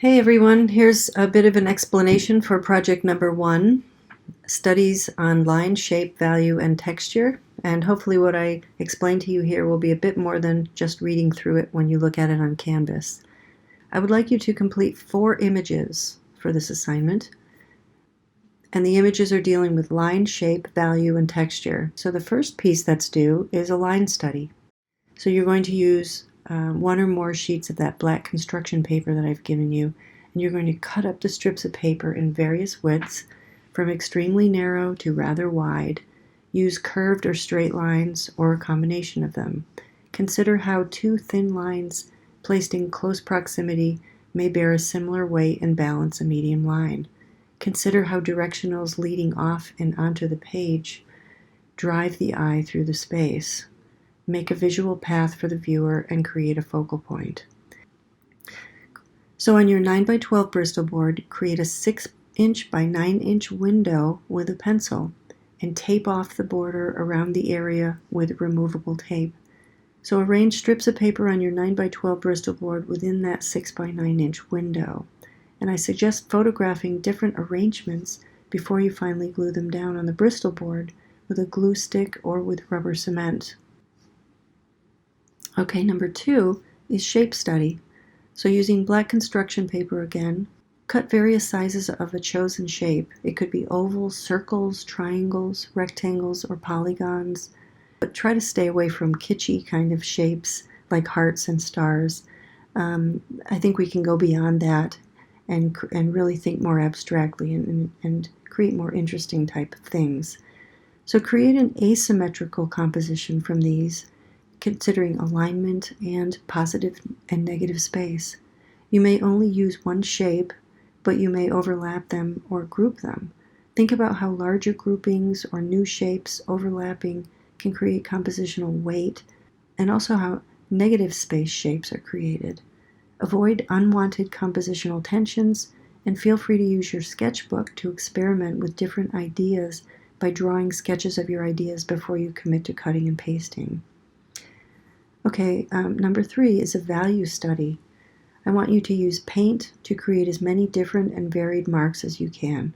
Hey everyone, here's a bit of an explanation for project number 1, studies on line, shape, value, and texture. And hopefully what I explain to you here will be a bit more than just reading through it when you look at it on Canvas. I would like you to complete 4 images for this assignment. And the images are dealing with line, shape, value, and texture. So the first piece that's due is a line study. So you're going to use one or more sheets of that black construction paper that I've given you, and you're going to cut up the strips of paper in various widths, from extremely narrow to rather wide. Use curved or straight lines, or a combination of them. Consider how 2 thin lines placed in close proximity may bear a similar weight and balance a medium line. Consider how directionals leading off and onto the page drive the eye through the space. Make a visual path for the viewer and create a focal point. So on your 9x12 Bristol board, create a 6-inch by 9-inch window with a pencil and tape off the border around the area with removable tape. So arrange strips of paper on your 9x12 Bristol board within that 6 by 9-inch window. And I suggest photographing different arrangements before you finally glue them down on the Bristol board with a glue stick or with rubber cement. Okay, number 2 is shape study. So using black construction paper again, cut various sizes of a chosen shape. It could be ovals, circles, triangles, rectangles, or polygons. But try to stay away from kitschy kind of shapes like hearts and stars. I think we can go beyond that and really think more abstractly and create more interesting type of things. So create an asymmetrical composition from these, considering alignment and positive and negative space. You may only use one shape, but you may overlap them or group them. Think about how larger groupings or new shapes overlapping can create compositional weight, and also how negative space shapes are created. Avoid unwanted compositional tensions, and feel free to use your sketchbook to experiment with different ideas by drawing sketches of your ideas before you commit to cutting and pasting. Okay, number 3 is a value study. I want you to use paint to create as many different and varied marks as you can.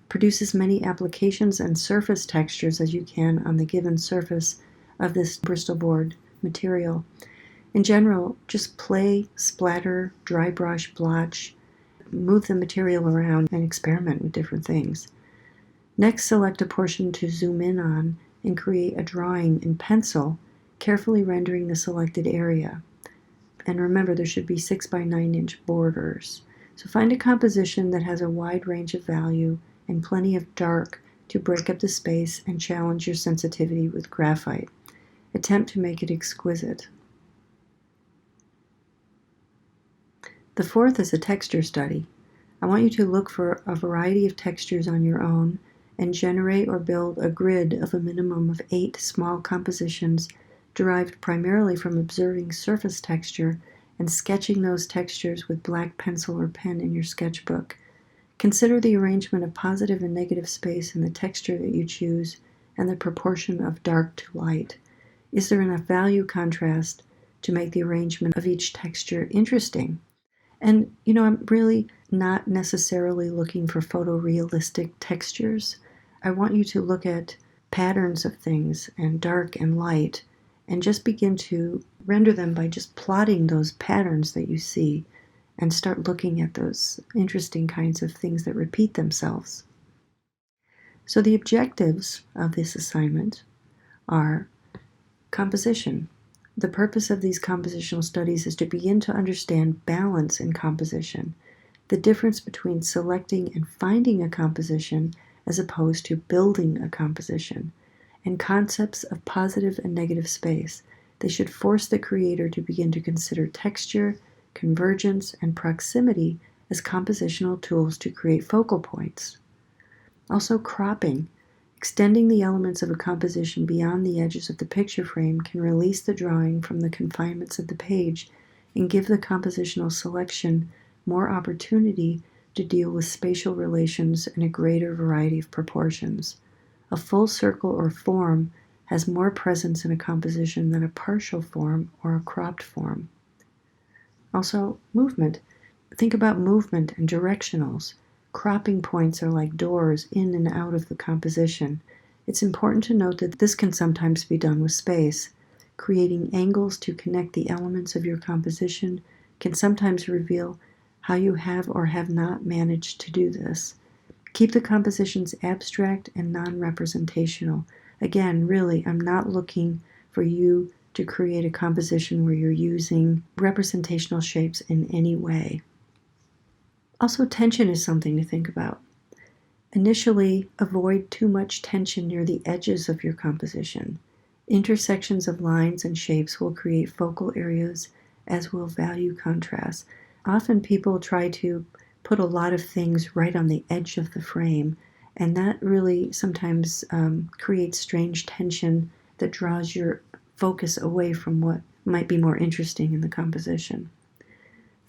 Produce as many applications and surface textures as you can on the given surface of this Bristol board material. In general, just play, splatter, dry brush, blotch, move the material around, and experiment with different things. Next, select a portion to zoom in on and create a drawing in pencil, carefully rendering the selected area. And remember, there should be 6 by 9-inch borders. So find a composition that has a wide range of value and plenty of dark to break up the space and challenge your sensitivity with graphite. Attempt to make it exquisite. The 4th is a texture study. I want you to look for a variety of textures on your own and generate or build a grid of a minimum of 8 small compositions derived primarily from observing surface texture and sketching those textures with black pencil or pen in your sketchbook. Consider the arrangement of positive and negative space in the texture that you choose and the proportion of dark to light. Is there enough value contrast to make the arrangement of each texture interesting? And, I'm really not necessarily looking for photorealistic textures. I want you to look at patterns of things and dark and light and just begin to render them by just plotting those patterns that you see and start looking at those interesting kinds of things that repeat themselves. So the objectives of this assignment are composition. The purpose of these compositional studies is to begin to understand balance in composition, the difference between selecting and finding a composition as opposed to building a composition, and concepts of positive and negative space. They should force the creator to begin to consider texture, convergence, and proximity as compositional tools to create focal points. Also, cropping. Extending the elements of a composition beyond the edges of the picture frame can release the drawing from the confinements of the page and give the compositional selection more opportunity to deal with spatial relations and a greater variety of proportions. A full circle or form has more presence in a composition than a partial form or a cropped form. Also, movement. Think about movement and directionals. Cropping points are like doors in and out of the composition. It's important to note that this can sometimes be done with space. Creating angles to connect the elements of your composition can sometimes reveal how you have or have not managed to do this. Keep the compositions abstract and non-representational. Again, really, I'm not looking for you to create a composition where you're using representational shapes in any way. Also, tension is something to think about. Initially, avoid too much tension near the edges of your composition. Intersections of lines and shapes will create focal areas, as will value contrast. Often people try to put a lot of things right on the edge of the frame, and that really sometimes creates strange tension that draws your focus away from what might be more interesting in the composition.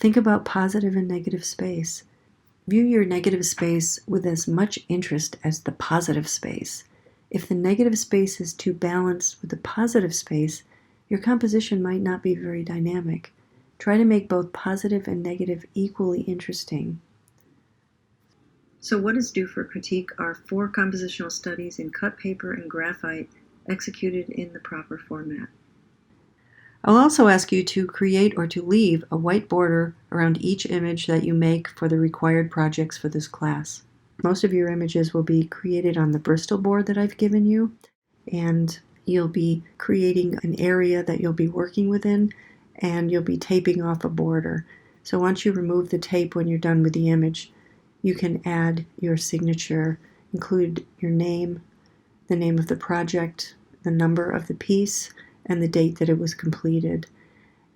Think about positive and negative space. View your negative space with as much interest as the positive space. If the negative space is too balanced with the positive space, your composition might not be very dynamic. Try to make both positive and negative equally interesting. So what is due for critique are 4 compositional studies in cut paper and graphite executed in the proper format. I'll also ask you to create or to leave a white border around each image that you make for the required projects for this class. Most of your images will be created on the Bristol board that I've given you, and you'll be creating an area that you'll be working within, and you'll be taping off a border. So once you remove the tape when you're done with the image, you can add your signature, include your name, the name of the project, the number of the piece, and the date that it was completed.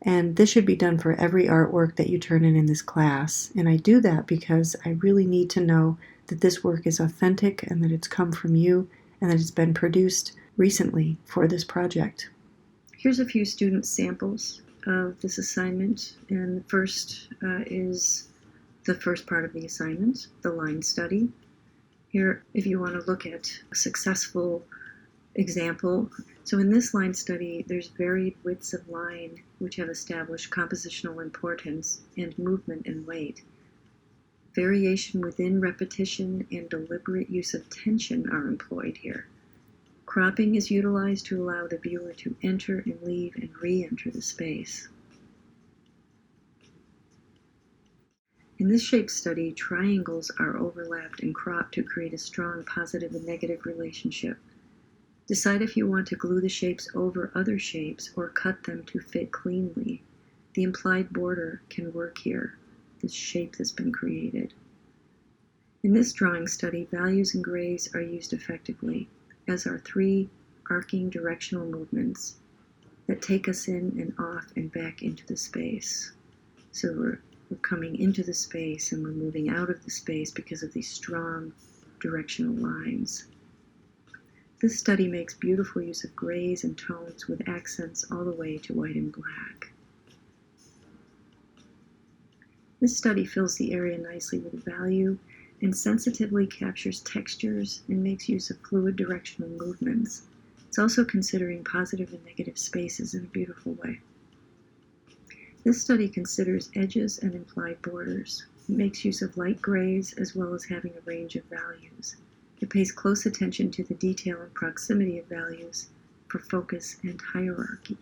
And this should be done for every artwork that you turn in this class. And I do that because I really need to know that this work is authentic and that it's come from you and that it's been produced recently for this project. Here's a few student samples of this assignment. And the first is the first part of the assignment, the line study. Here, if you want to look at a successful example, so in this line study, there's varied widths of line which have established compositional importance and movement and weight. Variation within repetition and deliberate use of tension are employed here. Cropping is utilized to allow the viewer to enter and leave and re-enter the space. In this shape study, triangles are overlapped and cropped to create a strong positive and negative relationship. Decide if you want to glue the shapes over other shapes or cut them to fit cleanly. The implied border can work here, this shape that's been created. In this drawing study, values and grays are used effectively, as are 3 arcing directional movements that take us in and off and back into the space. So we're coming into the space and we're moving out of the space because of these strong directional lines. This study makes beautiful use of grays and tones with accents all the way to white and black. This study fills the area nicely with value and sensitively captures textures and makes use of fluid directional movements. It's also considering positive and negative spaces in a beautiful way. This study considers edges and implied borders. It makes use of light grays as well as having a range of values. It pays close attention to the detail and proximity of values for focus and hierarchy.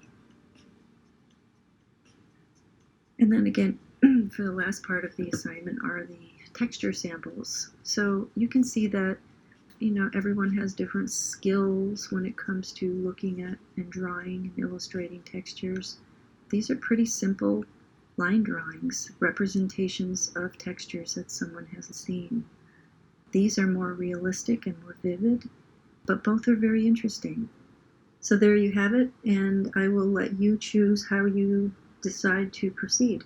And then again, for the last part of the assignment are the texture samples. So you can see that, everyone has different skills when it comes to looking at and drawing and illustrating textures. These are pretty simple line drawings, representations of textures that someone has seen. These are more realistic and more vivid, but both are very interesting. So there you have it, and I will let you choose how you decide to proceed.